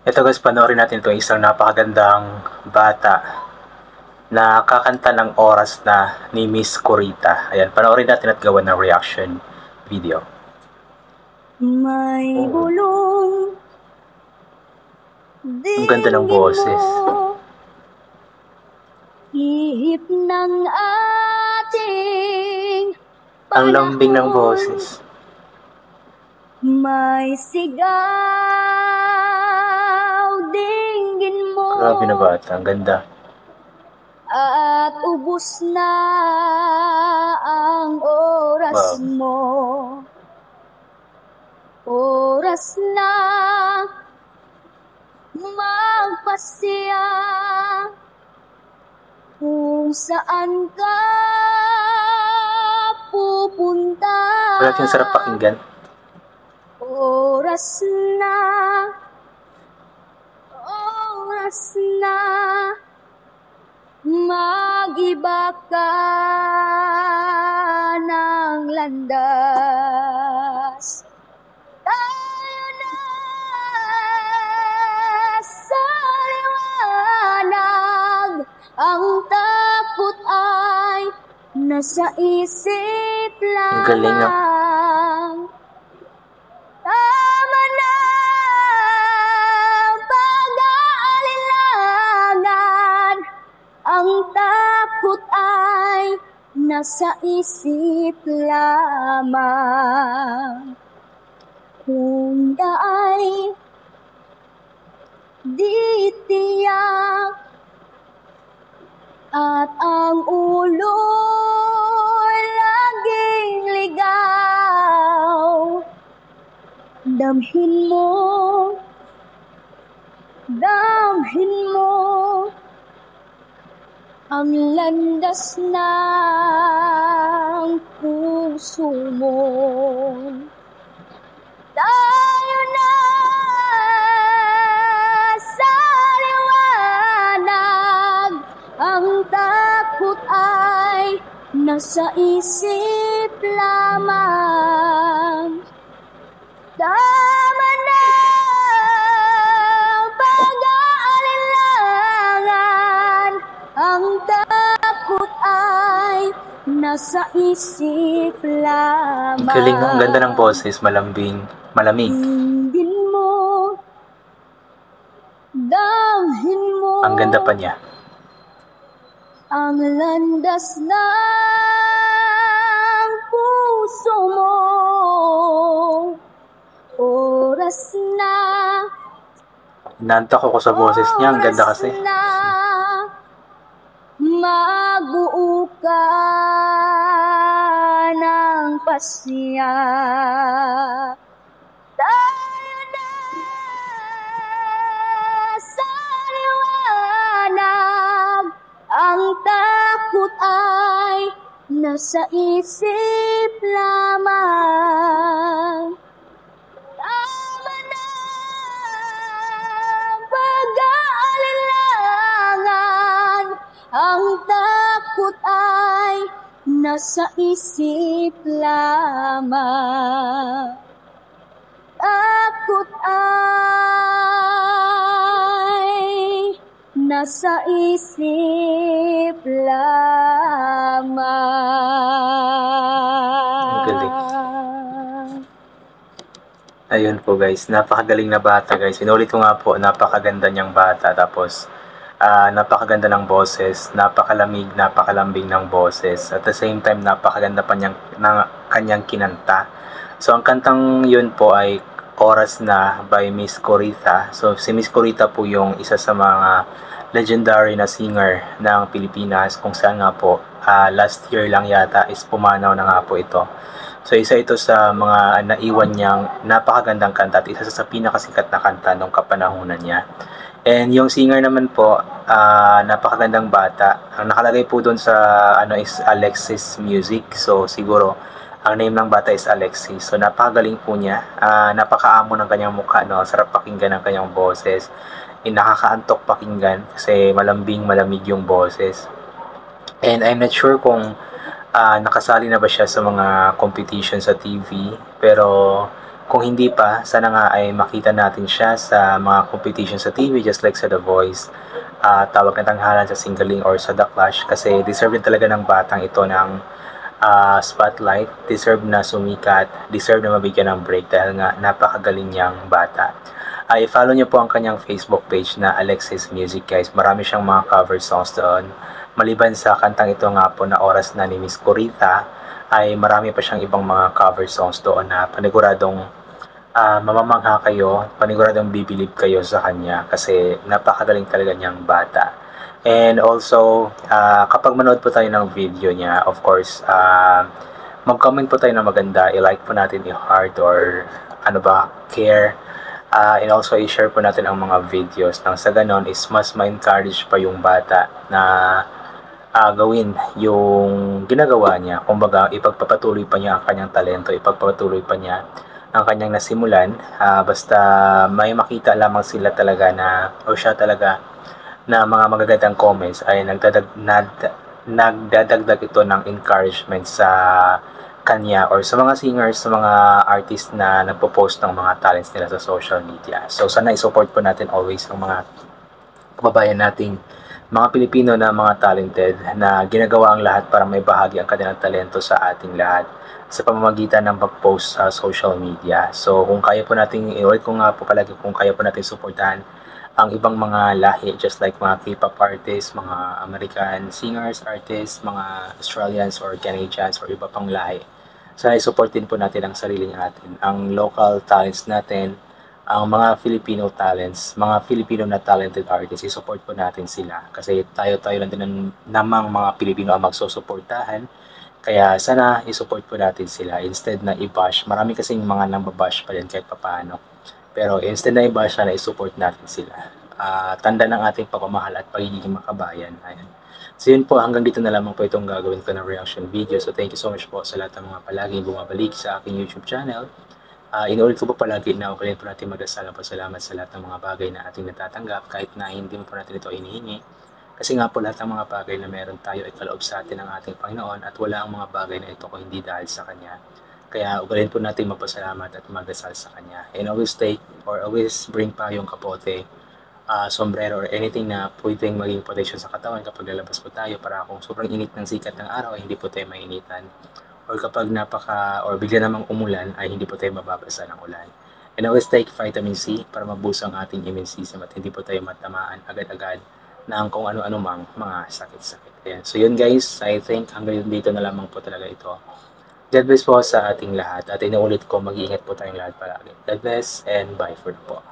Ito guys, panoorin natin ito, isang napakagandang bata na kakanta ng Oras Na ni Miss Corita. Ayan, panoorin natin at gawa ng reaction video. May bulong Ang ganda ng boses. Ihip ng ating Ang lambing ng boses. May sigaw, dinggin mo. Grabe na bata, ang ganda. At ubos na ang oras mo. Oras na magpasya kung saan ka pupunta. Wala yung sarap pakinggan. Oras na mag-iba ka ng landas. Tayo na sa liwanag, ang takot ay nasa isip lamang. Galing na. Tama na pag-aalilangan, ang takot ay nasa isip lamang. Kung daay di tiyak at ang ulo'y laging ligaw, damhin mo ang landas ng puso mo. Tayo na sa liwanag, ang takot ay nasa isip lamang. Tama na pag-aalilangan, ang takot ay nasa isip lamang. Galing, ang ganda ng boses, malambing, malamig. Damhin mo. Ang ganda pa niya. Ang landas ng puso mo. Oras na. Inantok ako sa boses niya, ang ganda kasi. Oras na magbuo ka ng pasya. Tayo na sa liwanag, ang takot ay nasa isip lamang. Tama na pag-aalilangan, ang takot ay nasa isip lamang. Takot ay nasa isip lamang. Ang galing. Ayun po guys, napakagaling na bata guys. Inulit ko nga po, napakaganda niyang bata. Tapos, napakaganda ng boses, napakalamig, napakalambing ng boses. At the same time, napakaganda pa ng kanyang kinanta. So, ang kantang yun po ay Oras Na by Miss Corita. So, si Miss Corita po yung isa sa mga legendary na singer ng Pilipinas, kung saan nga po, last year lang yata is pumanaw na nga po ito. So, isa ito sa mga naiwan niyang napakagandang kanta at isa sa pinakasikat na kanta nung kapanahunan niya. And yung singer naman po, napakagandang bata. Ang nakalagay po doon sa is Alexis Music. So, siguro, ang name ng bata is Alexis. So, napakagaling po niya. Napakaamo ng kanyang mukha, no? Sarap pakinggan ng kanyang boses. Nakakaantok pakinggan kasi malamig yung boses. And I'm not sure kung nakasali na ba siya sa mga competition sa TV, pero Kung hindi pa, sana nga ay makita natin siya sa mga competition sa TV just like sa The Voice, Tawag na Tanghalan, sa Singaling or sa The Clash, kasi deserve din talaga ng batang ito ng spotlight, deserve na sumikat, deserve na mabigyan ng break dahil nga napakagaling niyang bata. I-follow niyo po ang kanyang Facebook page na Alexis Music guys. Marami siyang mga cover songs doon. Maliban sa kantang ito nga po na Oras Na ni Miss Corita, ay marami pa siyang ibang mga cover songs doon na paniguradong mamamangha kayo, paniguradong bibilib kayo sa kanya kasi napakagaling talaga niyang bata. And also, kapag manood po tayo ng video niya, of course, mag-comment po tayo na maganda, i-like po natin, i-heart or care. And also, i-share po natin ang mga videos nang sa ganon is mas ma-encourage pa yung bata na gawin yung ginagawa niya. Kumbaga, ipagpapatuloy pa niya ang kanyang talento, ipagpapatuloy pa niya ang kanyang nasimulan. Basta may makita lamang sila talaga na, o siya talaga, na mga magagandang comments ay nagdadagdag ito ng encouragement sa kanya or sa mga singers, sa mga artists na nagpo-post ng mga talents nila sa social media. So sana i-support po natin always ang mga kababayan nating mga Pilipino na mga talented na ginagawa ang lahat para may bahagi ang kanilang talento sa ating lahat sa pamamagitan ng pag-post sa social media. So kung kaya po natin, i-ulit ko nga po palagi, kung kaya po natin suportahan ang ibang mga lahi just like mga K-pop artists, mga American singers, artists, mga Australians or Canadians or iba pang lahi. Sana i-support din po natin ang sarili natin, ang local talents natin, ang mga Filipino talents, mga Filipino na talented artists, i-support po natin sila. Kasi tayo lang din namang mga Pilipino ang magsusuportahan. Kaya sana i-support po natin sila instead na i-bash. Marami kasing mga nambabash pa din kahit papaano. Pero instead na i-bash, sana i-support natin sila. Tanda ng ating pagmamahal at pagiging makabayan. Ayan. So yun po, hanggang dito na lamang po itong gagawin ko na reaction video. So thank you so much po sa lahat ng mga palaging bumabalik sa aking YouTube channel. Inuulit ko po palagi na okay po natin mag-asal ang pasalamat sa lahat ng mga bagay na ating natatanggap kahit na hindi mo po natin ito hinihingi. Kasi nga po lahat ng mga bagay na meron tayo ay kaloob sa atin ng ating Panginoon at wala ang mga bagay na ito kung hindi dahil sa Kanya. Kaya ugalin po natin magpasalamat at mag-asal sa Kanya. And always take or always bring pa yung kapote, sombrero or anything na pwedeng maging protection sa katawan kapag lalabas po tayo para kung sobrang init ng sikat ng araw ay hindi po tayo mainitan. Or kapag bigla namang umulan ay hindi po tayo mababasa ng ulan. And always take vitamin C para mabuso ang ating immune system at hindi po tayo matamaan agad-agad ng kung ano-ano mang mga sakit-sakit. Ayan. So yun guys, I think hanggang dito na lamang po talaga ito. God bless po sa ating lahat at inuulit ko, mag-iingat po tayong lahat palagi. God bless and bye for now po.